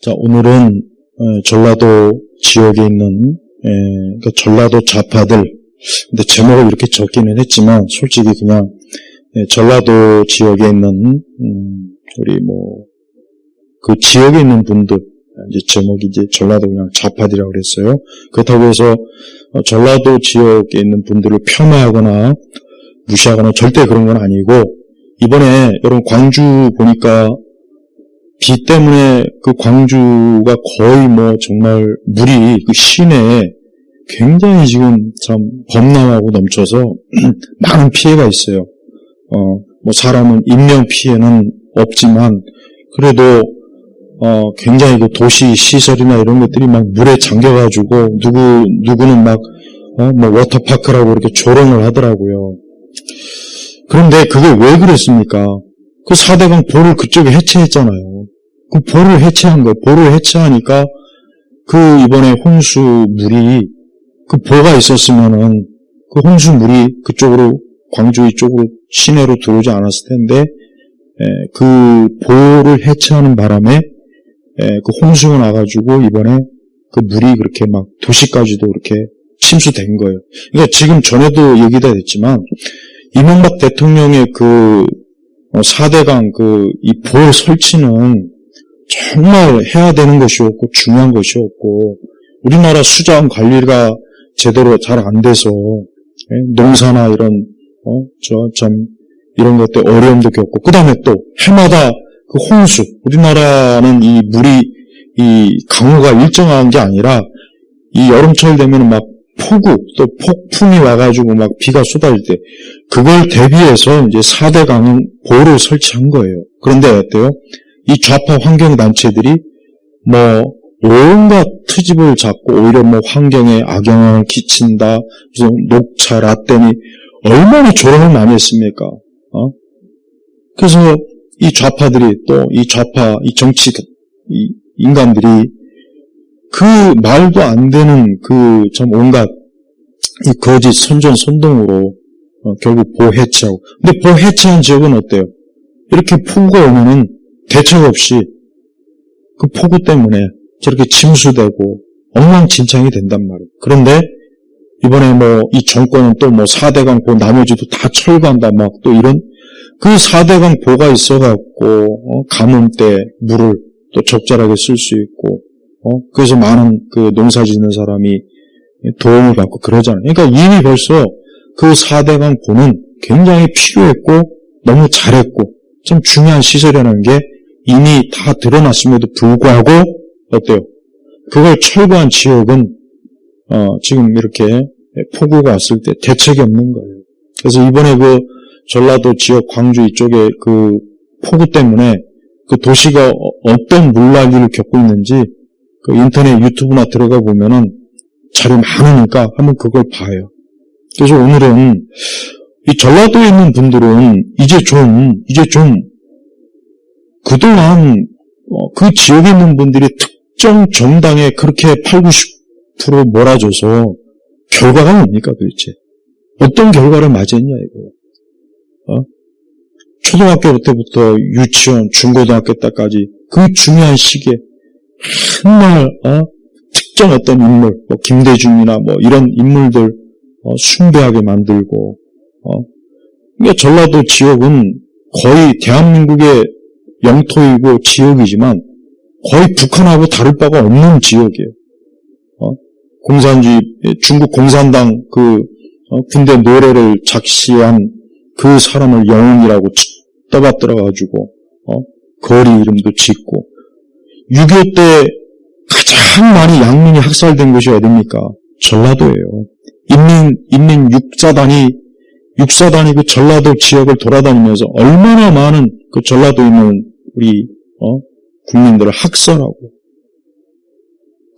자, 오늘은 전라도 지역에 있는 그러니까 전라도 좌파들, 근데 제목을 이렇게 적기는 했지만 솔직히 그냥 전라도 지역에 있는 우리 그 지역에 있는 분들, 이제 제목이 이제 전라도 그냥 좌파들이라고 그랬어요. 그렇다고 해서 전라도 지역에 있는 분들을 폄하하거나 무시하거나 절대 그런 건 아니고, 이번에 여러분 광주 보니까 비 때문에 그 광주가 거의 정말 물이 그 시내에 굉장히 지금 참 범람하고 넘쳐서 많은 피해가 있어요. 사람은 인명 피해는 없지만 그래도 굉장히 그 도시 시설이나 이런 것들이 막 물에 잠겨가지고 누구는 막 워터파크라고 이렇게 조롱을 하더라고요. 그런데 그게 왜 그랬습니까? 그 4대강 보를 그쪽에 해체했잖아요. 그 보를 해체한 거예요. 보를 해체하니까 그 이번에 홍수 물이 그 보가 있었으면은 그 홍수 물이 그쪽으로 광주 이쪽으로 시내로 들어오지 않았을 텐데 그 보를 해체하는 바람에 그 홍수가 나가지고 이번에 그 물이 그렇게 막 도시까지도 그렇게 침수된 거예요. 그러니까 지금 전에도 얘기가 됐지만 이명박 대통령의 그 4대강 이 보 설치는 정말 해야 되는 것이었고 중요한 것이었고, 우리나라 수자원 관리가 제대로 잘 안 돼서 농사나 이런 이런 것들 어려움도 겪고, 그 다음에 또 해마다 그 홍수, 우리나라는 이 물이 이 강우가 일정한 게 아니라 이 여름철 되면 막 폭우 또 폭풍이 와가지고 막 비가 쏟아질 때 그걸 대비해서 이제 4대강은 보를 설치한 거예요. 그런데 어때요? 이 좌파 환경단체들이 온갖 트집을 잡고 오히려 환경에 악영향을 끼친다, 무슨 녹차, 라떼니 얼마나 조롱을 많이 했습니까? 그래서 이 좌파들이 또 이 좌파, 이 정치, 이 인간들이 그 말도 안 되는 참 온갖 이 거짓 선전선동으로 결국 보 해체하고. 근데 보 해체한 지역은 어때요? 이렇게 폭우가 오면은 대책 없이 그 폭우 때문에 저렇게 침수되고 엉망진창이 된단 말이에요. 그런데 이번에 이 정권은 또 4대강 보 나머지도 다 철거한다 또 이런 그 4대강 보가 있어갖고 가뭄 때 물을 또 적절하게 쓸 수 있고 그래서 많은 그 농사 짓는 사람이 도움을 받고 그러잖아요. 그러니까 이미 벌써 그 4대강 보는 굉장히 필요했고 너무 잘했고 참 중요한 시설이라는 게 이미 다 드러났음에도 불구하고 어때요? 그걸 철거한 지역은 지금 이렇게 폭우가 왔을 때 대책이 없는 거예요. 그래서 이번에 그 전라도 지역 광주 이쪽에 그 폭우 때문에 그 도시가 어떤 물난리를 겪고 있는지 그 인터넷 유튜브나 들어가 보면은 자료 많으니까 한번 그걸 봐요. 그래서 오늘은 이 전라도에 있는 분들은 이제 좀 그동안 그 지역에 있는 분들이 특정 정당에 그렇게 80, 90% 몰아줘서 결과가 뭡니까 도대체? 어떤 결과를 맞았냐 이거. 초등학교부터 유치원, 중고등학교 때까지 그 중요한 시기에 정말 특정 어떤 인물, 김대중이나 이런 인물들 숭배하게 만들고 그러니까 전라도 지역은 거의 대한민국의 영토이고 지역이지만 거의 북한하고 다를 바가 없는 지역이에요. 공산주의, 중국 공산당 군대 노래를 작시한 그 사람을 영웅이라고 떠받들어가지고 거리 이름도 짓고 6.25 때 가장 많이 양민이 학살된 곳이 어디입니까? 전라도예요. 인민 육사단이 그 전라도 지역을 돌아다니면서 얼마나 많은 그 전라도에 있는 우리 국민들을 학살하고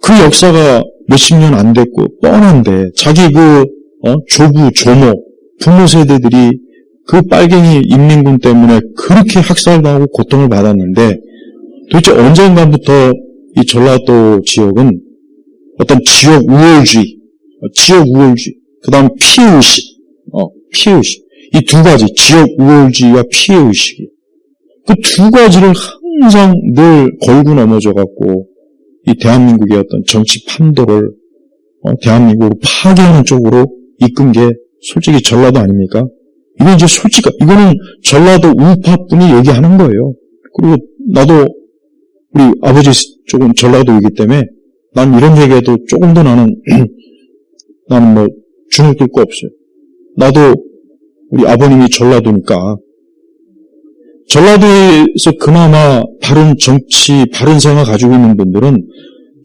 그 역사가 몇십 년 안 됐고 뻔한데 자기 조부, 조모, 부모 세대들이 그 빨갱이 인민군 때문에 그렇게 학살당하고 고통을 받았는데 도대체 언젠가부터 이 전라도 지역은 어떤 지역 우월주의, 그 다음 피해의식, 이 두 가지, 지역 우월주의와 피해의식이 그 두 가지를 항상 늘 걸고 넘어져갖고 이 대한민국의 어떤 정치 판도를 대한민국으로 파괴하는 쪽으로 이끈 게 솔직히 전라도 아닙니까? 이건 이제 이거는 전라도 우파분이 얘기하는 거예요. 그리고 나도 우리 아버지 쪽은 전라도이기 때문에 난 이런 얘기해도 조금 더 나는 뭐 주눅 들 거 없어요. 나도 우리 아버님이 전라도니까 전라도에서 그나마 바른 정치, 바른 생각 가지고 있는 분들은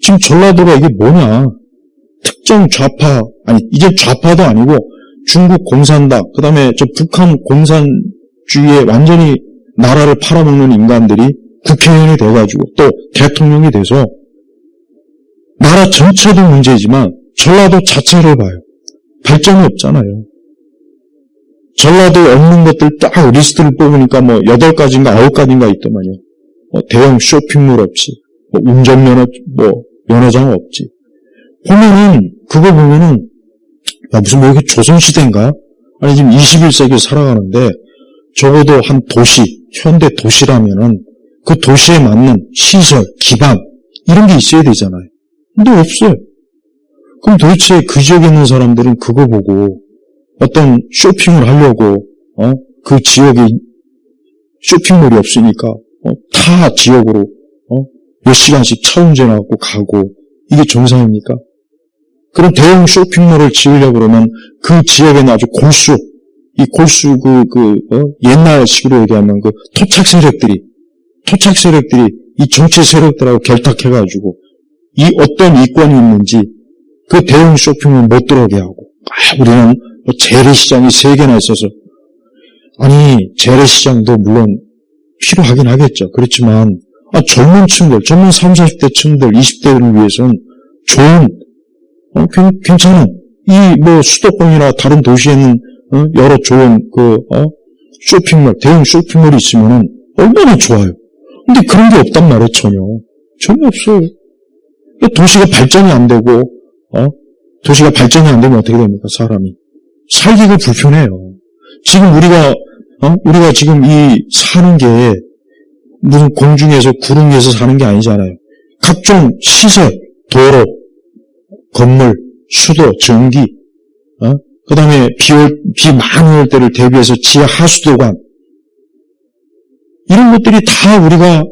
지금 전라도가 이게 뭐냐? 특정 좌파, 아니 이제 좌파도 아니고 중국 공산당, 그 다음에 저 북한 공산주의에 완전히 나라를 팔아먹는 인간들이 국회의원이 돼가지고 또 대통령이 돼서 나라 전체도 문제이지만 전라도 자체를 봐요. 발전이 없잖아요. 전라도에 없는 것들 딱 리스트를 뽑으니까 뭐 8가지인가 9가지인가 있더만요. 대형 쇼핑몰 없지, 운전면허, 면허장 없지. 그거 보면은, 무슨 여기 조선시대인가? 아니, 지금 21세기 살아가는데, 적어도 한 도시, 현대 도시라면은, 그 도시에 맞는 시설, 기반, 이런 게 있어야 되잖아요. 근데 없어요. 그럼 도대체 그 지역에 있는 사람들은 그거 보고, 어떤 쇼핑을 하려고, 그 지역에 쇼핑몰이 없으니까, 타 지역으로, 몇 시간씩 차 운전하고 가고, 이게 정상입니까? 그럼 대형 쇼핑몰을 지으려고 그러면 그 지역에는 아주 골수, 옛날식으로 얘기하면 그 토착 세력들이 이 정치 세력들하고 결탁해가지고, 이 어떤 이권이 있는지 그 대형 쇼핑몰 못 들어오게 하고, 우리는 재래시장이 3개나 있어서, 아니, 재래시장도 물론 필요하긴 하겠죠. 그렇지만, 젊은 30, 40대 층들, 20대를 위해서는 좋은, 괜찮은, 수도권이나 다른 도시에는, 여러 좋은, 쇼핑몰, 대형 쇼핑몰이 있으면은 얼마나 좋아요. 근데 그런 게 없단 말이에요, 전혀 없어요. 도시가 발전이 안 되고, 도시가 발전이 안 되면 어떻게 됩니까, 사람이? 살기가 불편해요. 지금 우리가 지금 사는 게 무슨 공중에서 구름 위에서 사는 게 아니잖아요. 각종 시설, 도로, 건물, 수도, 전기, 그 다음에 비 많이 올 때를 대비해서 지하 하수도관, 이런 것들이 다 우리가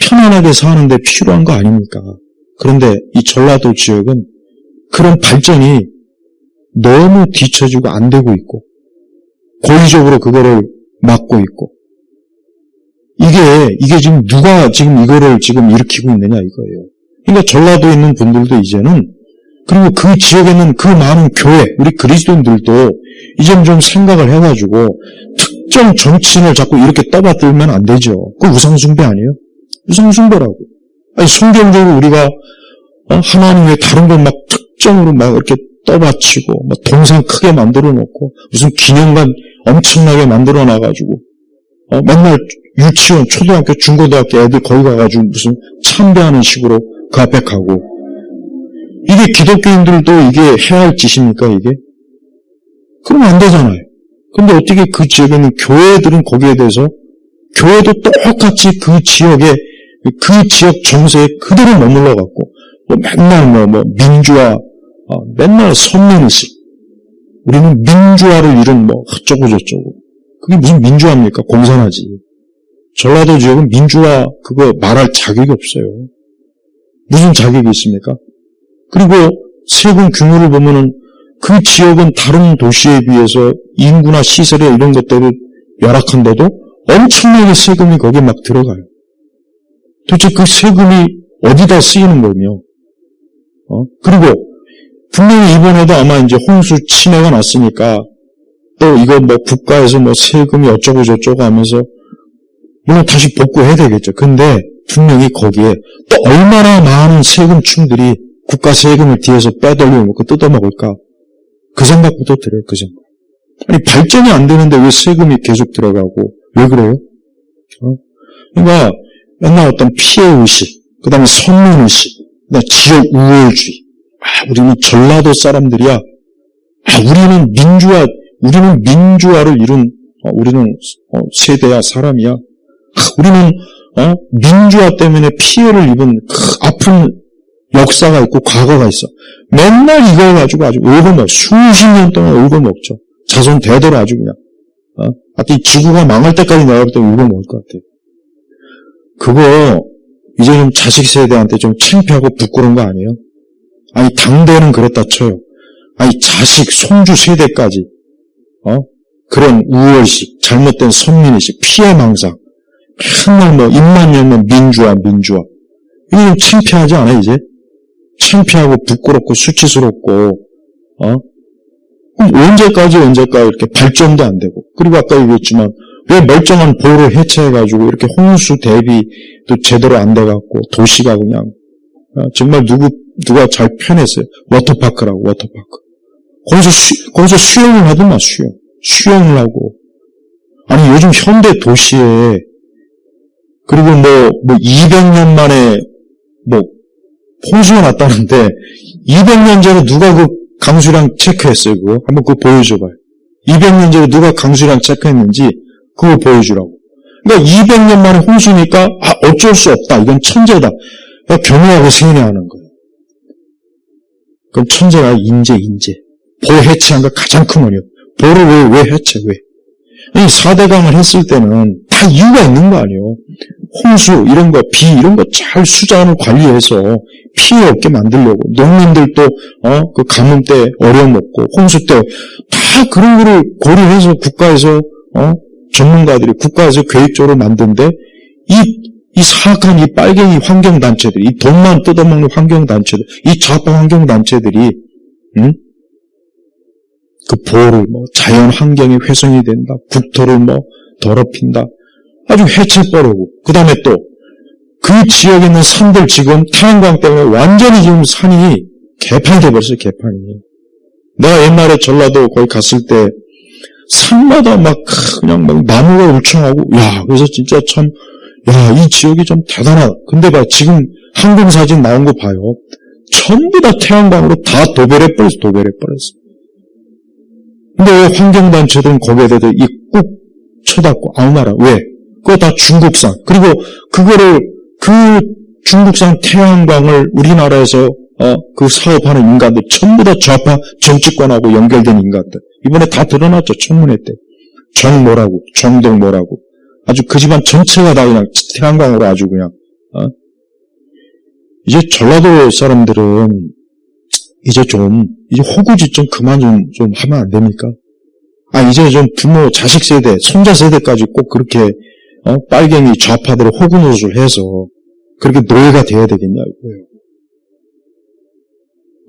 편안하게 사는데 필요한 거 아닙니까? 그런데 이 전라도 지역은 그런 발전이 너무 뒤처지고 안 되고 있고, 고의적으로 그거를 막고 있고, 이게 지금 누가 지금 이거를 지금 일으키고 있느냐 이거예요. 그러니까 전라도에 있는 분들도 이제는, 그리고 그 지역에 있는 그 많은 교회, 우리 그리스도인들도 이제는 좀 생각을 해가지고 특정 정치인을 자꾸 이렇게 떠받들면 안 되죠. 그거 우상숭배 아니에요? 우상숭배라고. 아니, 성경적으로 우리가 하나님 외에 다른 걸 막 특정으로 막 이렇게 떠받치고, 막 동상 크게 만들어 놓고, 무슨 기념관 엄청나게 만들어 놔가지고, 맨날 유치원, 초등학교, 중고등학교 애들 거기 가가지고 무슨 참배하는 식으로 그 앞에 가고, 이게 기독교인들도 이게 해야 할 짓입니까, 이게? 그러면 안 되잖아요. 근데 어떻게 그 지역에 있는 교회들은 거기에 대해서, 교회도 똑같이 그 지역 정서에 그대로 머물러갖고, 맨날 민주화, 맨날 선민의식. 우리는 민주화를 이룬 어쩌고저쩌고. 그게 무슨 민주화입니까? 공산화지. 전라도 지역은 민주화 그거 말할 자격이 없어요. 무슨 자격이 있습니까? 그리고 세금 규모를 보면은 그 지역은 다른 도시에 비해서 인구나 시설에 이런 것들을 열악한데도 엄청나게 세금이 거기에 막 들어가요. 도대체 그 세금이 어디다 쓰이는 거며? 그리고 분명히 이번에도 아마 이제 홍수 침해가 났으니까 또 이거 국가에서 세금이 어쩌고 저쩌고 하면서 물론 다시 복구해야 되겠죠. 근데 분명히 거기에 또 얼마나 많은 세금충들이 국가 세금을 뒤에서 빼돌려놓고 뜯어먹을까? 그 생각부터 들어요. 그 생각. 아니, 발전이 안 되는데 왜 세금이 계속 들어가고 왜 그래요? 그러니까 맨날 어떤 피해의식, 그 다음에 선민의식, 그 다음에 지역 우월주의. 우리는 전라도 사람들이야. 우리는 민주화를 이룬, 우리는 세대야, 사람이야. 우리는 민주화 때문에 피해를 입은 아픈 역사가 있고 과거가 있어. 맨날 이걸 가지고 아주 울고먹, 수십 년 동안 울고먹죠. 자손 대대로 아주 그냥. 하여튼 지구가 망할 때까지 내가 볼 때 울고먹을 것 같아요. 그거 이제 좀 자식 세대한테 좀 창피하고 부끄러운 거 아니에요? 아니 당대는 그랬다 쳐요. 아니 자식, 손주 세대까지 그런 우월식, 잘못된 선민의식, 피해망상, 맨날 뭐 입만 열면 민주화. 이거 좀 창피하지 않아 이제? 창피하고 부끄럽고 수치스럽고 그럼 언제까지 이렇게 발전도 안 되고. 그리고 아까 얘기했지만 왜 멀쩡한 보를 해체해가지고 이렇게 홍수 대비도 제대로 안 돼갖고 도시가 그냥 정말 누가 잘 표현했어요. 워터파크라고, 워터파크. 거기서 수영을 하더만, 수영을 하고. 아니, 요즘 현대 도시에, 그리고 200년 만에, 홍수가 났다는데, 200년 전에 누가 그 강수량 체크했어요, 그거? 한번 그거 보여줘봐요. 200년 전에 누가 강수량 체크했는지, 그거 보여주라고. 그러니까 200년 만에 홍수니까, 어쩔 수 없다. 이건 천재다. 경외하고 세뇌하는 거예요. 그럼 천재가 인재. 보 해체한 거 가장 큰 원이에요. 보를 왜 해체, 왜? 이 4대강을 했을 때는 다 이유가 있는 거 아니에요. 홍수, 이런 거, 비, 이런 거 잘 수자원을 관리해서 피해 없게 만들려고. 농민들도, 그 가뭄 때 어려먹고, 홍수 때 다 그런 거를 고려해서 국가에서, 전문가들이 국가에서 계획적으로 만든데, 이 사악한 이 빨갱이 환경단체들, 이 돈만 뜯어먹는 환경단체들, 이 좌파 환경단체들이, 그 보를 자연 환경이 훼손이 된다. 국토를 더럽힌다. 아주 해체버리고. 그 다음에 또, 그 지역에 있는 산들 지금 태양광 때문에 완전히 지금 산이 개판이 돼버렸어요, 개판이. 내가 옛날에 전라도 거기 갔을 때, 산마다 그냥 나무가 울창하고, 그래서 진짜 참, 이 지역이 좀 대단하다. 근데 지금 항공사진 나온 거 봐요. 전부 다 태양광으로 다 도배해버렸어. 근데 왜 환경단체들은 거기에 대해서 꾹 쳐닫고 아무 말 안, 왜? 그거 다 중국산. 그리고 그 중국산 태양광을 우리나라에서, 그 사업하는 인간들, 전부 다 좌파 정치권하고 연결된 인간들. 이번에 다 드러났죠, 청문회 때. 정동 뭐라고. 아주 그 집안 전체가 다 그냥 태양광으로 아주 그냥, 이제 전라도 사람들은 이제 호구짓 좀 그만 좀 하면 안 됩니까? 이제 좀 부모, 자식 세대, 손자 세대까지 꼭 그렇게, 빨갱이 좌파들의 호구 노릇을 해서 그렇게 노예가 돼야 되겠냐고요.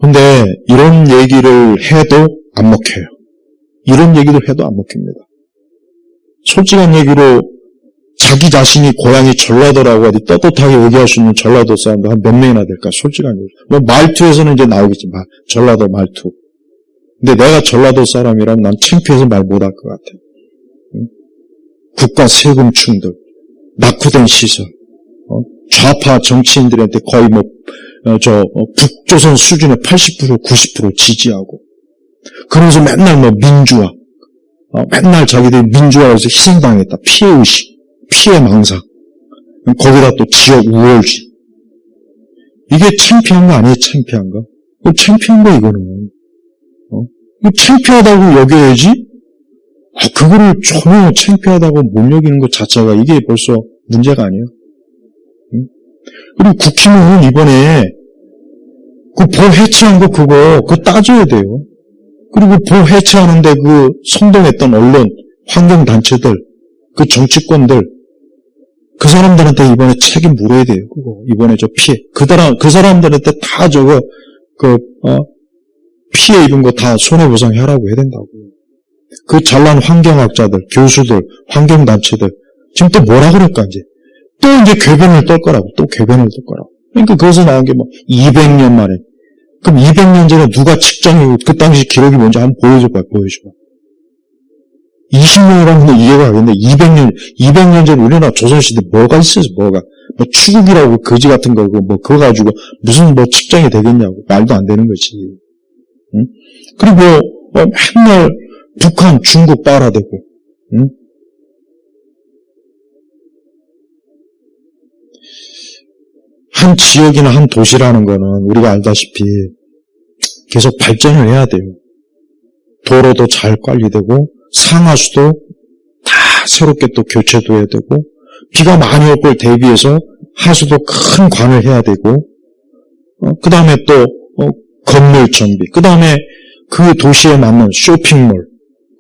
근데 이런 얘기를 해도 안 먹혀요. 이런 얘기를 해도 안 먹힙니다. 솔직한 얘기로 자기 자신이 고향이 전라도라고 어디 떳떳하게 얘기할 수 있는 전라도 사람도 한 몇 명이나 될까? 솔직한 얘기로. 말투에서는 이제 나오겠지. 전라도 말투. 근데 내가 전라도 사람이라면 난 창피해서 말 못할 것 같아. 국가 세금 충돌, 낙후된 시설, 좌파 정치인들한테 거의 북조선 수준의 80%, 90% 지지하고. 그러면서 맨날 민주화. 맨날 자기들이 민주화에서 희생당했다. 피해의식. 피해망상. 거기다 또 지역 우월주의. 이게 창피한 거 아니에요, 창피한 거? 창피한 거, 이거는. 창피하다고 여겨야지? 그거를 전혀 창피하다고 못 여기는 것 자체가 이게 벌써 문제가 아니에요. 그리고 국힘은 이번에 그 보 해체한 거 그거 따져야 돼요. 그리고 보 해체하는데 그 선동했던 언론, 환경단체들, 그 정치권들, 그 사람들한테 이번에 책임 물어야 돼요. 그거 이번에 저 피해 그 사람들한테 다 피해 입은 거 다 손해보상하라고 해야 된다고. 그 잘난 환경학자들, 교수들, 환경단체들 지금 또 뭐라 그럴까 이제 또 이제 궤변을 떨 거라고. 그러니까 거기서 나온 게 200년 만에. 그럼 200년 전에 누가 측정이고 그 당시 기록이 뭔지 한번 보여줘봐. 20년이라면 이해가 가겠는데 200년 전에 우리나라 조선시대 뭐가 있었어, 뭐가. 추국이라고 거지 같은 거고, 그거 가지고 무슨 측정이 되겠냐고. 말도 안 되는 거지. 응? 그리고 맨날 북한, 중국 빨아대고, 응? 한 지역이나 한 도시라는 거는 우리가 알다시피 계속 발전을 해야 돼요. 도로도 잘 관리되고 상하수도 다 새롭게 또 교체도 해야 되고 비가 많이 올 걸 대비해서 하수도 큰 관을 해야 되고 그 다음에 또 건물 정비, 그 다음에 그 도시에 맞는 쇼핑몰,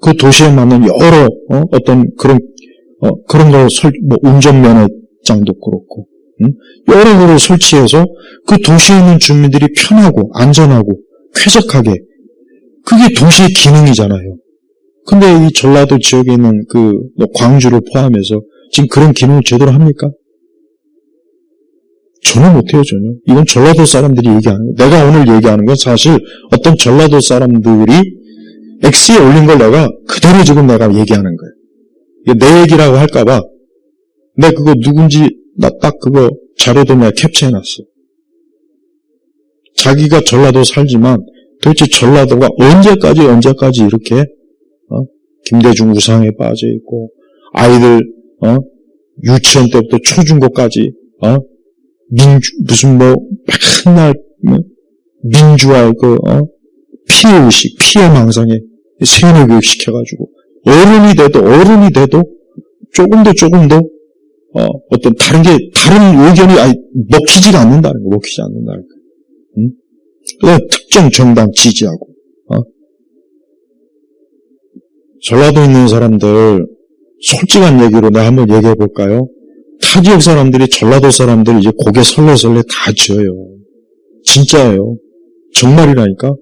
그 도시에 맞는 여러 어떤 그런 걸 운전면허장도 그렇고 여러 거를 설치해서 그 도시에 있는 주민들이 편하고 안전하고 쾌적하게, 그게 도시의 기능이잖아요. 근데 이 전라도 지역에 있는 그 광주를 포함해서 지금 그런 기능을 제대로 합니까? 전혀 못해요, 전혀. 이건 전라도 사람들이 얘기하는 거예요. 내가 오늘 얘기하는 건 사실 어떤 전라도 사람들이 X에 올린 걸 내가 그대로 지금 내가 얘기하는 거예요. 이게 내 얘기라고 할까봐 내가 그거 누군지 나 딱 그거 자료도 내가 캡처해놨어. 자기가 전라도 살지만 도대체 전라도가 언제까지 이렇게 김대중 우상에 빠져있고 아이들 유치원 때부터 초중고까지 맨날 민주화 피해의식, 피해망상에 세뇌교육 시켜가지고 어른이 돼도 조금 더 어떤 다른 의견이 먹히지가 않는다는 거, 먹히지 않는다는 거. 그냥 특정 정당 지지하고. 전라도에 있는 사람들, 솔직한 얘기로 내가 한번 얘기해 볼까요? 타 지역 사람들이 전라도 사람들 이제 고개 설레설레 다 쥐어요. 진짜예요. 정말이라니까.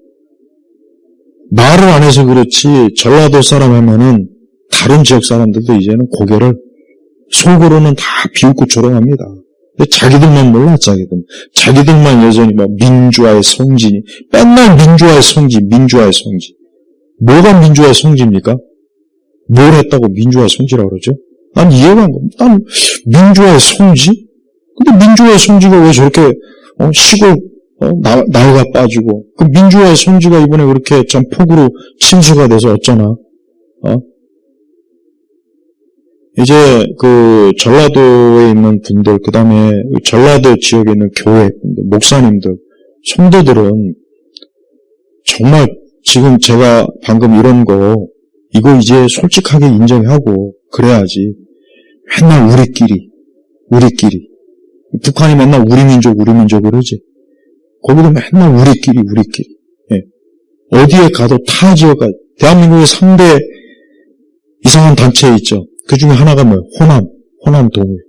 말을 안 해서 그렇지 전라도 사람 하면은 다른 지역 사람들도 이제는 고개를 속으로는 다 비웃고 조롱합니다. 근데 자기들만 몰라, 자기들만 여전히 민주화의 성지니, 맨날 민주화의 성지. 뭐가 민주화의 성지입니까? 뭘 했다고 민주화의 성지라고 그러죠? 난 이해가 안 갑니다. 난 민주화의 성지? 근데 민주화의 성지가 왜 저렇게 시골 나이가 빠지고, 그 민주화의 성지가 이번에 그렇게 참 폭우로 침수가 돼서 어쩌나? 이제 그 전라도에 있는 분들, 그 다음에 전라도 지역에 있는 교회 분들, 목사님들, 성도들은 정말 지금 제가 방금 이런 거 이거 이제 솔직하게 인정하고 그래야지. 맨날 우리끼리 북한이 맨날 우리 민족 그러지. 거기도 맨날 우리끼리 예. 어디에 가도 타 지역가 대한민국의 3대 이상한 단체 있죠. 그 중에 하나가 뭐예요? 호남 동물.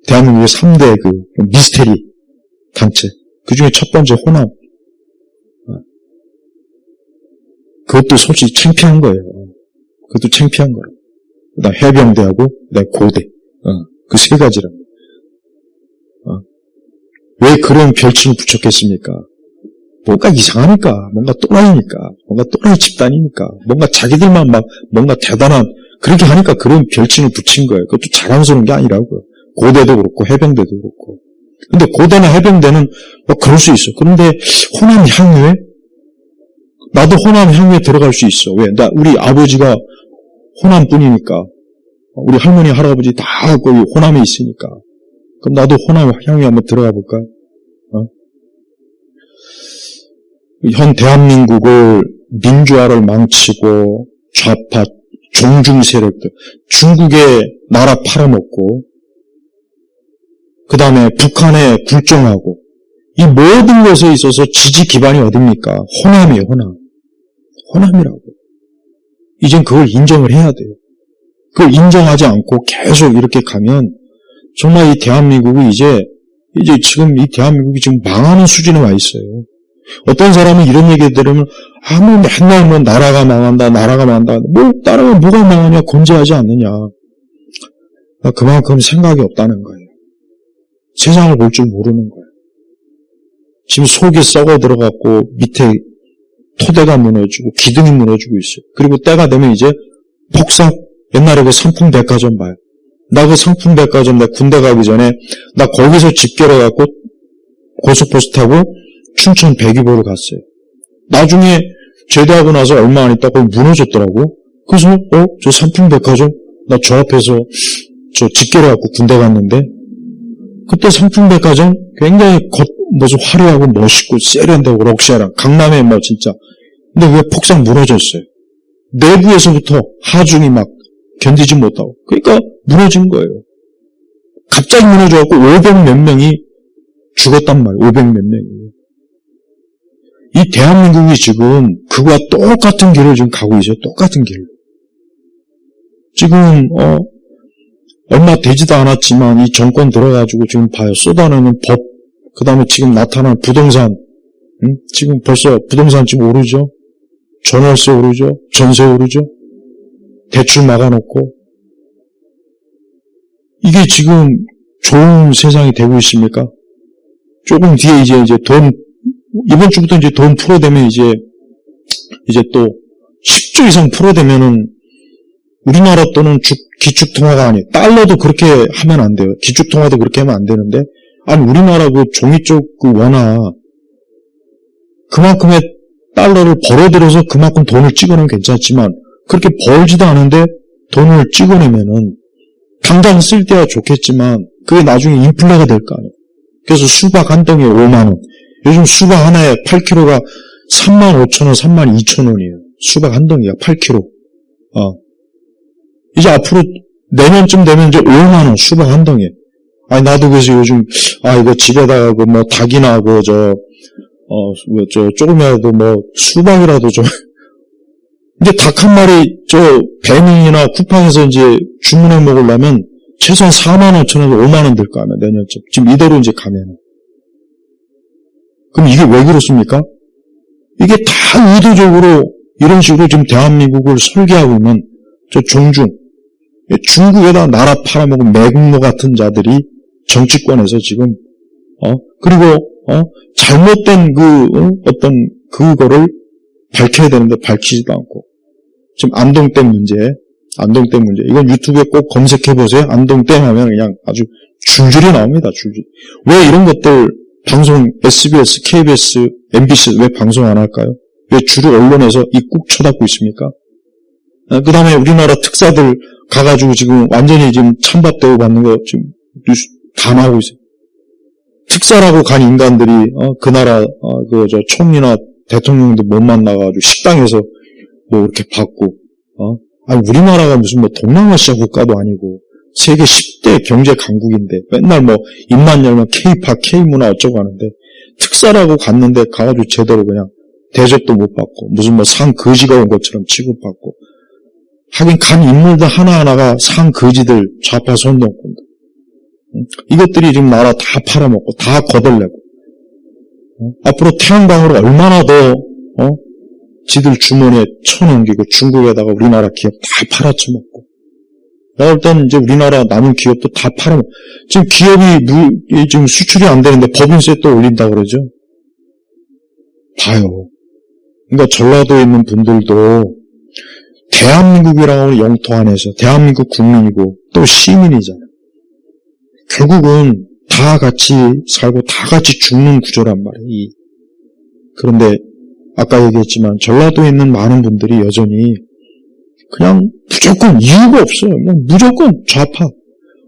대한민국의 3대 그 미스테리 단체. 그 중에 첫 번째 호남. 그것도 솔직히 창피한 거예요. 그것도 창피한 거라. 그다음 해병대하고 그다음 고대. 그 세 가지라. 왜 그런 별칭을 붙였겠습니까? 뭔가 이상하니까, 뭔가 또라이 집단이니까, 뭔가 자기들만 뭔가 대단한, 그렇게 하니까 그런 별칭을 붙인 거예요. 그것도 자랑스러운 게 아니라고요. 고대도 그렇고, 해병대도 그렇고. 근데 고대나 해병대는 그럴 수 있어. 그런데 호남 향유에? 나도 호남 향유에 들어갈 수 있어. 왜? 우리 아버지가 호남 분이니까. 우리 할머니, 할아버지 다 거기 호남에 있으니까. 그럼 나도 호남 향유에 한번 들어가 볼까? 현 대한민국을 민주화를 망치고 좌파 종중 세력들, 중국에 나라 팔아먹고 그 다음에 북한에 굴종하고 이 모든 것에 있어서 지지 기반이 어딥니까? 호남이에요. 호남이라고. 이젠 그걸 인정을 해야 돼요. 그걸 인정하지 않고 계속 이렇게 가면 정말 이 대한민국이 이제 지금 이 대한민국이 지금 망하는 수준에 와 있어요. 어떤 사람은 이런 얘기 들으면 맨날 나라가 망한다. 나라가 뭐가 망하냐? 건재하지 않느냐. 그만큼 생각이 없다는 거예요. 세상을 볼 줄 모르는 거예요. 지금 속이 썩어 들어갔고 밑에 토대가 무너지고 기둥이 무너지고 있어요. 그리고 때가 되면 이제 폭삭, 옛날에 그 상품백화점 봐요. 나 그 상품백화점, 나 군대 가기 전에 나 거기서 집결해갖고 고속버스 타고 춘천 백이보를 갔어요. 나중에 제대하고 나서 얼마 안 있다 거기 무너졌더라고. 그래서 저 상품백화점 나 저 앞에서 저 직계를 갖고 군대 갔는데, 그때 상품백화점 굉장히 무슨 화려하고 멋있고 세련되고 럭셔리한 강남에 뭐 진짜. 근데 왜 폭삭 무너졌어요? 내부에서부터 하중이 막 견디지 못하고. 그러니까 무너진 거예요. 갑자기 무너져갖고 500 몇 명이 죽었단 말이에요. 500 몇 명이. 이 대한민국이 지금 그와 똑같은 길을 지금 가고 있어요. 똑같은 길. 지금 얼마 되지도 않았지만 이 정권 들어가지고 지금 봐요. 쏟아내는 법, 그 다음에 지금 나타난 부동산, 지금 벌써 부동산 지금 오르죠? 전월세 오르죠? 전세 오르죠? 대출 막아놓고. 이게 지금 좋은 세상이 되고 있습니까? 조금 뒤에 이제 돈, 이번 주부터 이제 돈 풀어대면 이제 또 10조 이상 풀어대면은 우리나라 돈은 기축통화가 아니에요. 달러도 그렇게 하면 안 돼요. 기축통화도 그렇게 하면 안 되는데, 아니, 우리나라 그 종이 쪽 그 원화, 그만큼의 달러를 벌어들여서 그만큼 돈을 찍어내면 괜찮지만, 그렇게 벌지도 않은데 돈을 찍어내면은, 당장 쓸 때야 좋겠지만, 그게 나중에 인플레가 될 거 아니에요. 그래서 수박 한 덩이에 5만원. 요즘 수박 하나에 8kg가 35,000원, 32,000원이에요. 수박 한 덩이가 8kg. 이제 앞으로 내년쯤 되면 이제 5만원 수박 한 덩이. 아니, 나도 그래서 요즘, 이거 집에다가 뭐 닭이나 조금이라도 수박이라도 좀. 근데 닭 한 마리 배민이나 쿠팡에서 이제 주문해 먹으려면 최소한 45,000원에서 5만원 들 거 아니야, 내년쯤. 지금 이대로 이제 가면은. 그럼 이게 왜 그렇습니까? 이게 다 의도적으로 이런 식으로 지금 대한민국을 설계하고 있는 중국에다 나라 팔아먹은 매국노 같은 자들이 정치권에서 지금, 그리고, 잘못된 그거를 밝혀야 되는데 밝히지도 않고. 지금 안동댐 문제. 이건 유튜브에 꼭 검색해보세요. 안동댐 하면 그냥 아주 줄줄이 나옵니다, 줄줄이. 왜 이런 것들 방송, SBS, KBS, MBC 왜 방송 안 할까요? 왜 주류 언론에서 입국 쳐닫고 있습니까? 그 다음에 우리나라 특사들 가가지고 지금 완전히 지금 찬밥 대우 받는 거 지금 뉴스 다 나오고 있어요. 특사라고 간 인간들이, 그 나라, 총리나 대통령도 못 만나가지고 식당에서 뭐 이렇게 받고, 아니, 우리나라가 무슨 동남아시아 국가도 아니고, 세계 10대 경제 강국인데, 맨날 입만 열면 K-팝, K-문화 어쩌고 하는데, 특사라고 갔는데 가가지고 제대로 그냥 대접도 못 받고, 무슨 상 거지가 온 것처럼 취급받고, 하긴 간 인물들 하나하나가 상 거지들 좌파 선동꾼들. 이것들이 지금 나라 다 팔아먹고, 다 거덜내고, 앞으로 태양광으로 얼마나 더, 지들 주머니에 쳐넘기고, 중국에다가 우리나라 기업 다 팔아쳐먹고, 내가 볼 때는 이제 우리나라 남은 기업도 다 팔아먹고, 지금 기업이 지금 수출이 안 되는데 법인세 또 올린다 그러죠? 봐요. 그러니까 전라도에 있는 분들도 대한민국이라는 영토 안에서 대한민국 국민이고 또 시민이잖아요. 결국은 다 같이 살고 다 같이 죽는 구조란 말이에요. 그런데 아까 얘기했지만 전라도에 있는 많은 분들이 여전히 그냥 무조건 이유가 없어요. 무조건 좌파.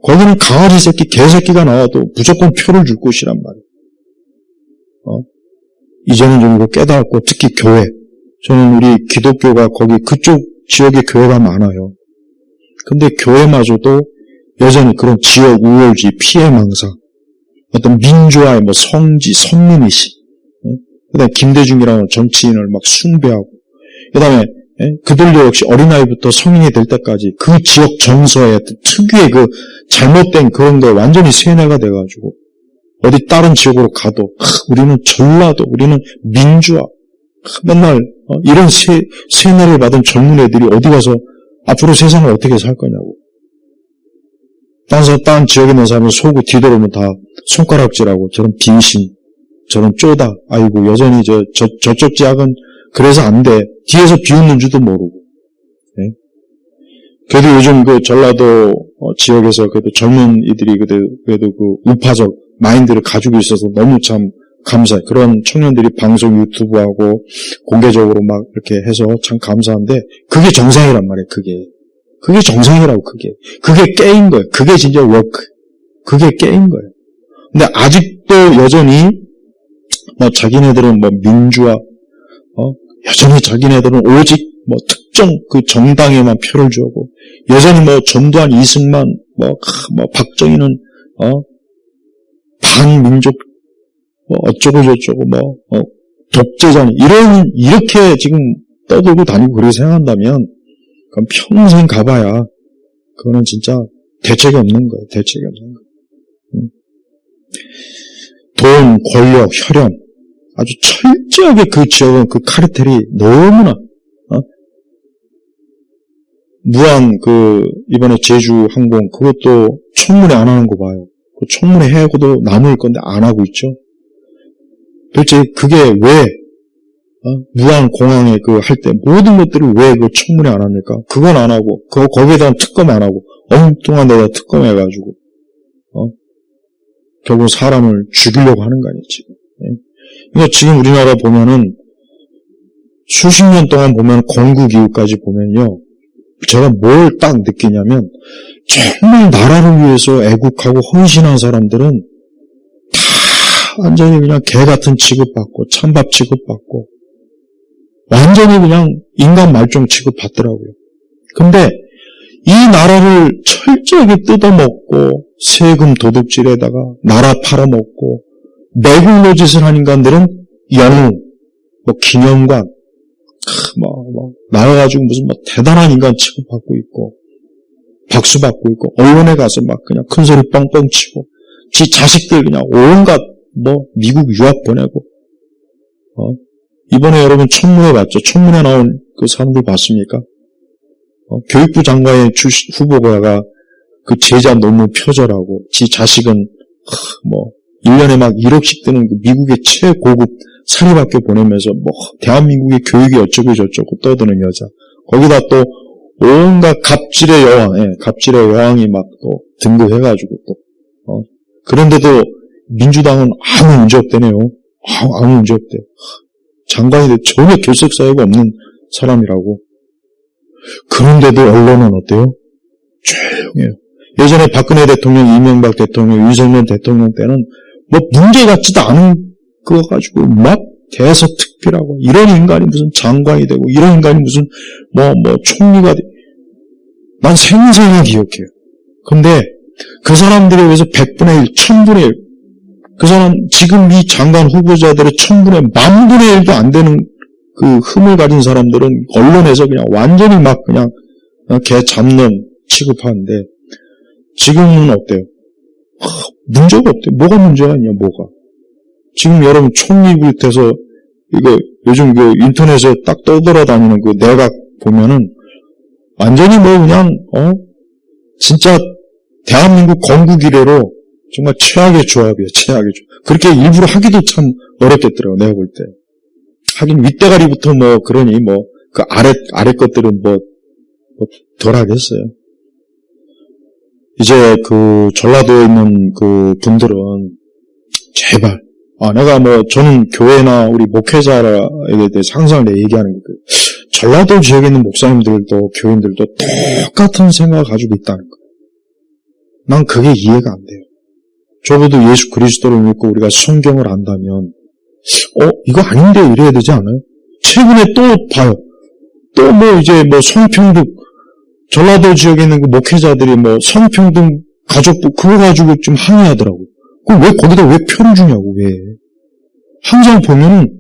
거기는 강아지 새끼, 개새끼가 나와도 무조건 표를 줄 곳이란 말이에요. 이제는 좀 이거 깨달았고, 특히 교회. 저는 우리 기독교가 거기 그쪽 지역에 교회가 많아요. 근데 교회마저도 여전히 그런 지역 우월주의, 피해망상, 어떤 민주화의 성지, 선민의식, 그 다음에 김대중이라는 정치인을 막 숭배하고, 그 다음에 그들도 역시 어린아이부터 성인이 될 때까지 그 지역 정서의 특유의 그 잘못된 그런 거에 완전히 세뇌가 돼가지고 어디 다른 지역으로 가도 우리는 전라도, 우리는 민주화, 맨날 이런 세뇌를 받은 젊은 애들이 어디 가서 앞으로 세상을 어떻게 살 거냐고. 다른 지역에 있는 사람은 속고 뒤돌아보면 다 손가락질하고 저런 빙신, 저런 쪼다, 아이고 여전히 저쪽 지역은 그래서 안 돼. 뒤에서 비웃는 줄도 모르고. 네? 그래도 요즘 그 전라도 지역에서 그래도 젊은이들이 그래도 그 우파적 마인드를 가지고 있어서 너무 참 감사해. 그런 청년들이 방송 유튜브하고 공개적으로 막 이렇게 해서 참 감사한데 그게 정상이란 말이에요. 그게. 그게 정상이라고, 그게. 그게 깨인 거예요. 그게 진짜 워크. 그게 깨인 거예요. 근데 아직도 여전히, 자기네들은 민주화, 여전히 자기네들은 오직 특정 그 정당에만 표를 주고, 여전히 전두환, 이승만, 박정희는, 반민족, 어쩌고저쩌고, 독재자니, 이렇게 지금 떠들고 다니고 그렇게 생각한다면, 그럼 평생 가봐야, 그거는 진짜 대책이 없는 거예요. 대책이 없는 거예요. 돈, 권력, 혈연, 아주 철저하게 그 지역은 그 카르텔이 너무나, 무한 이번에 제주항공, 그것도 청문회 안 하는 거 봐요. 그 청문회 해고도 남을 건데 안 하고 있죠. 도대체 그게 왜, 무한공항에 할 때 모든 것들을 왜 그 청문회 안 합니까? 그건 안 하고, 거기에 대한 특검 안 하고, 엉뚱한 데다 특검해가지고, 결국 사람을 죽이려고 하는 거 아니에요, 지금. 그러니까 지금 우리나라 보면은, 수십 년 동안 보면 건국이후까지 보면요, 제가 뭘 딱 느끼냐면, 정말 나라를 위해서 애국하고 헌신한 사람들은 다 완전히 그냥 개 같은 취급받고, 찬밥 취급받고, 완전히 그냥 인간 말종 취급받더라고요. 근데 이 나라를 철저하게 뜯어먹고, 세금 도둑질에다가 나라 팔아먹고, 매국노 짓을 한 인간들은 영웅, 기념관, 나와가지고 무슨 대단한 인간 취급받고 있고, 박수 받고 있고, 언론에 가서 그냥 큰 소리 뻥뻥 치고, 지 자식들 그냥 온갖 미국 유학 보내고, 이번에 여러분 청문회 봤죠? 청문회 나온 그 사람들 봤습니까? 교육부 장관의 후보가 그 제자 논문 표절하고, 지 자식은 1년에 1억씩 드는 그 미국의 최고급 사립학교 보내면서 대한민국의 교육이 어쩌고 저쩌고 떠드는 여자. 거기다 또 온갖 갑질의 여왕, 갑질의 여왕이 또 등극해가지고 또, 그런데도 민주당은 아무 문제 없대네요. 아무 문제 없대. 장관이 전혀 결석 사유가 없는 사람이라고. 그런데도 언론은 어때요? 조용해요. 예전에 박근혜 대통령, 이명박 대통령, 윤석열 대통령 때는 문제 같지도 않은 그거 가지고 대서특필하고, 이런 인간이 무슨 장관이 되고, 이런 인간이 무슨 총리가 되고, 난 생생히 기억해요. 근데 그 사람들에 의해서 100분의 1, 1000분의 1, 그 사람 지금 이 장관 후보자들의 1000분의 10,000분의 1도 안 되는 그 흠을 가진 사람들은 언론에서 그냥 완전히 그냥 개 잡는 취급하는데, 지금은 어때요? 문제가 없대요. 뭐가 문제가 있냐, 뭐가. 지금 여러분 총리 비롯해서 이거 요즘 인터넷에 딱 떠돌아다니는 그 내각 보면은 완전히 그냥 진짜 대한민국 건국 이래로 정말 최악의 조합이에요. 최악의 조합. 그렇게 일부러 하기도 참 어렵겠더라고요. 내가 볼 때. 하긴 윗대가리부터 그러니 그 아래 것들은 덜 하겠어요. 이제 그 전라도에 있는 그 분들은 제발, 내가 저는 교회나 우리 목회자에게 대해서 항상 내 얘기하는 게 전라도 지역에 있는 목사님들도 교인들도 똑같은 생각을 가지고 있다는 거예요. 난 그게 이해가 안 돼요. 적어도 예수 그리스도를 믿고 우리가 성경을 안다면 이거 아닌데 이래야 되지 않아요? 최근에 또 봐요. 또 이제 성평등, 전라도 지역에 있는 그 목회자들이 성평등 가족부 그거 가지고 좀 항의하더라고요. 그럼 왜 거기다 왜 표를 주냐고, 왜. 항상 보면은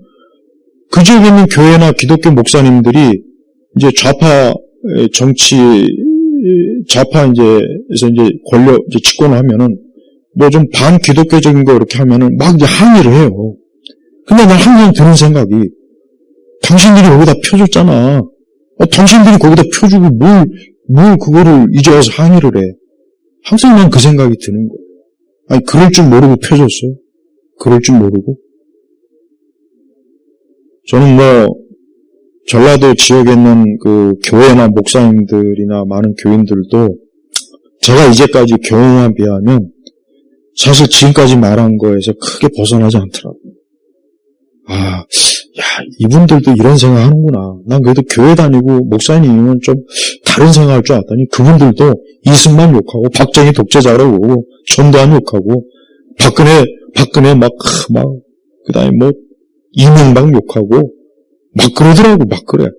그 지역에 있는 교회나 기독교 목사님들이 이제 좌파 에서 이제 권력, 집권을 하면은 좀 반기독교적인 거 이렇게 하면은 이제 항의를 해요. 근데 난 항상 드는 생각이, 당신들이 여기다 펴줬잖아. 당신들이 거기다 펴주고 뭘 그거를 이제 와서 항의를 해. 항상 난 그 생각이 드는 거예요. 아니, 그럴 줄 모르고 펴줬어요? 그럴 줄 모르고? 저는 전라도 지역에 있는 그 교회나 목사님들이나 많은 교인들도 제가 이제까지 경험에 비하면 사실 지금까지 말한 거에서 크게 벗어나지 않더라고요. 이분들도 이런 생각 하는구나. 난 그래도 교회 다니고 목사님은 좀 다른 생각할 줄 알았더니 그분들도 이승만 욕하고 박정희 독재자라고 전두환 욕하고 박근혜 막 그다음에 뭐 이명박 욕하고 막 그러더라고. 막 그래.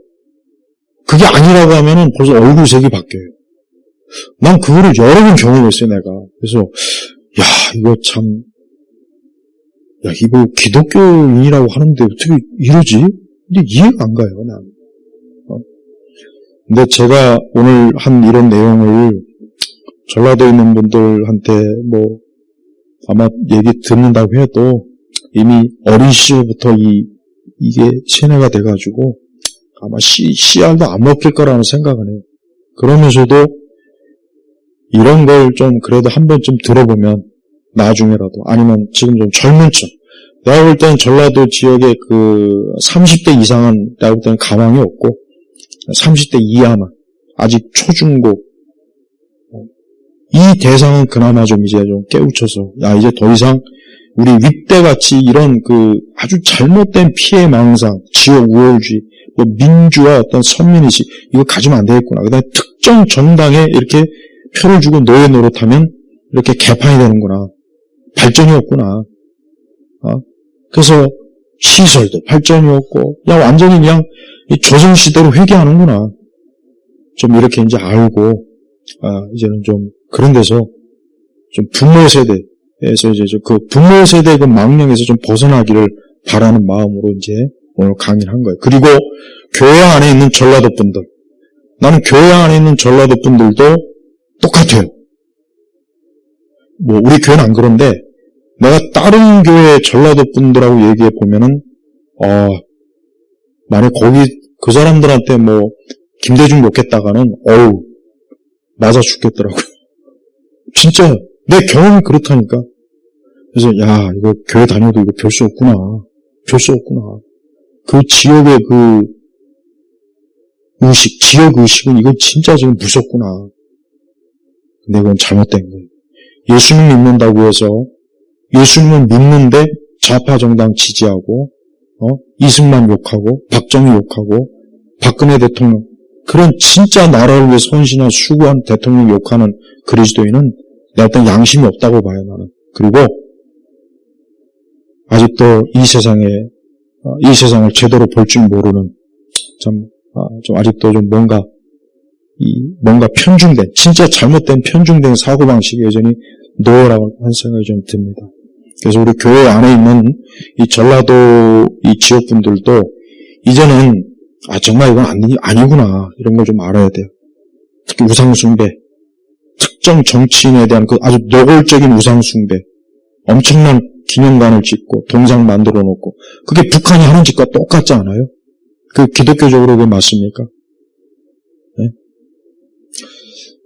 그게 아니라고 하면은 벌써 얼굴색이 바뀌어요. 난 그거를 여러 번 경험했어요, 내가. 그래서 이거 참, 이거 기독교인이라고 하는데 어떻게 이러지? 근데 이해가 안 가요, 난. 근데 제가 오늘 한 이런 내용을 전라도에 있는 분들한테 뭐 아마 얘기 듣는다고 해도 이미 어린 시절부터 이게 세뇌가 돼가지고 아마 씨알도 안 먹힐 거라는 생각은 해요. 그러면서도 이런 걸 좀 그래도 한 번쯤 들어보면 나중에라도 아니면 지금 좀 젊은 층 내가 볼 땐 전라도 지역에 그 30대 이상은 내가 볼 때는 가망이 없고 30대 이하만 아직 초중고 이 대상은 그나마 좀 이제 좀 깨우쳐서 이제 더 이상 우리 윗대같이 이런 그 아주 잘못된 피해 망상, 지역 우월주의, 뭐 민주화 어떤 선민의식 이거 가지면 안 되겠구나. 그다음에 특정 정당에 이렇게 표를 주고 노예 노릇하면 이렇게 개판이 되는구나. 발전이 없구나. 그래서 시설도 발전이 없고 완전히 그냥 조선시대로 회귀하는구나. 좀 이렇게 이제 알고 이제는 좀 그런 데서 좀 부모 세대에서 이제 그 부모 세대 그 망령에서 좀 벗어나기를 바라는 마음으로 이제 오늘 강의를 한 거예요. 그리고 교회 안에 있는 전라도 분들, 나는 교회 안에 있는 전라도 분들도 똑같아요. 뭐 우리 교회는 안 그런데 내가 다른 교회 전라도 분들하고 얘기해 보면은 만약 거기 그 사람들한테 뭐 김대중 욕했다가는 맞아 죽겠더라고요. 진짜 내 경험이 그렇다니까. 그래서 이거 교회 다녀도 이거 별 수 없구나. 별 수 없구나. 그 지역의 그 의식, 지역 의식은 이건 진짜 지금 무섭구나. 근데 그건 잘못된 거예요. 예수님 믿는다고 해서 예수님은 믿는데 좌파 정당 지지하고 이승만 욕하고 박정희 욕하고 박근혜 대통령 그런 진짜 나라를 위해 헌신한 수고한 대통령 욕하는 그리스도인은 내 어떤 양심이 없다고 봐요, 나는. 그리고 아직도 이 세상을 제대로 볼 줄 모르는 좀 아직도 좀 뭔가 편중된, 진짜 잘못된 편중된 사고방식이 여전히 노예라고 한 생각이 좀 듭니다. 그래서 우리 교회 안에 있는 이 전라도 이 지역분들도 이제는 정말 이건 아니구나. 이런 걸 좀 알아야 돼요. 특히 우상숭배, 특정 정치인에 대한 그 아주 노골적인 우상숭배, 엄청난 기념관을 짓고 동상 만들어 놓고 그게 북한이 하는 짓과 똑같지 않아요? 그 기독교적으로 그게 맞습니까? 네?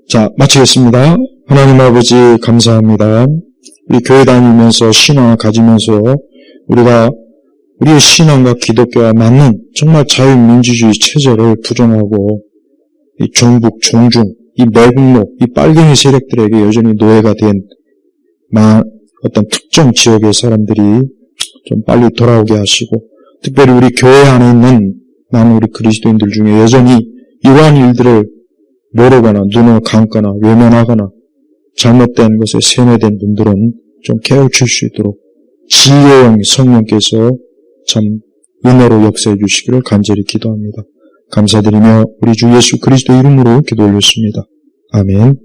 자, 마치겠습니다. 하나님 아버지 감사합니다. 우리 교회 다니면서 신앙을 가지면서 우리의 신앙과 기독교와 맞는 정말 자유민주주의 체제를 부정하고 이 종북, 종중, 이 매국노, 이 빨갱이 세력들에게 여전히 노예가 된 어떤 특정 지역의 사람들이 좀 빨리 돌아오게 하시고 특별히 우리 교회 안에 있는 많은 우리 그리스도인들 중에 여전히 이러한 일들을 모르거나 눈을 감거나 외면하거나 잘못된 것에 세뇌된 분들은 좀 깨우칠 수 있도록 진리의 성령께서 참 은혜로 역사해 주시기를 간절히 기도합니다. 감사드리며 우리 주 예수 그리스도 이름으로 기도 올렸습니다. 아멘.